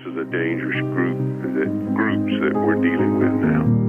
is a dangerous groups that we're dealing with now.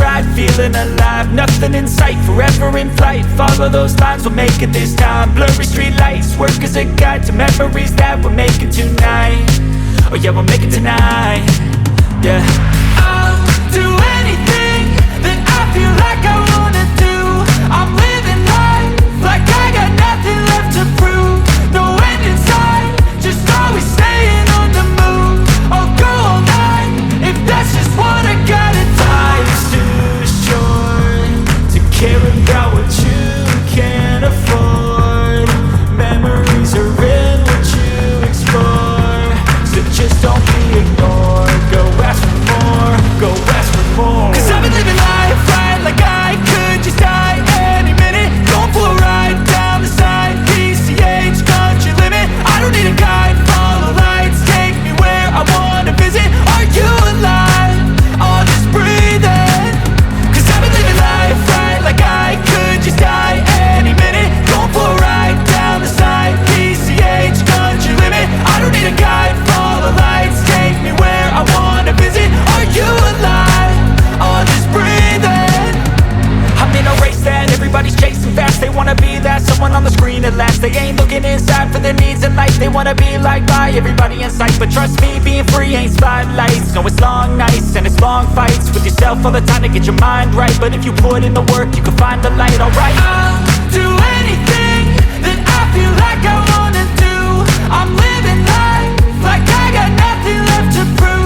ride, feeling alive. Nothing in sight, forever in flight. Follow those lines, we'll make it this time. Blurry street lights, work as a guide to memories that we're making tonight. Oh yeah, we'll make it tonight. Yeah, I'll do anything that I feel like I wanna do. I'm living life like I got nothing left to prove. No end in sight, just always staying on the move. I'll go all night if that's just what I gotta do. Life's too short to care about what you can't afford. Memories are in what you explore, so just don't be ignored. Go ask for more, go ask for more. 'Cause I've been living life right like I could just die any minute. Going for a ride down the side, PCH, country limit. I don't need a guide, follow lights, take me where I wanna visit. Are you alive? Or just breathing? 'Cause I've been living life right like I could just die any minute. Going for a ride down the side, PCH, country limit. I don't need a guide, follow lights, take me where I wanna visit. Are you alive? Or just breathing? I'm in a race that everybody's chasing fast. They wanna be that someone on the screen at last. They ain't looking inside for their needs in life. They wanna be liked by everybody in sight. But trust me, being free ain't spotlights. No, it's long nights and it's long fights with yourself all the time to get your mind right. But if you put in the work, you can find the light, alright? I'll do anything that I feel like I wanna do. I'm living life like I got nothing left to prove.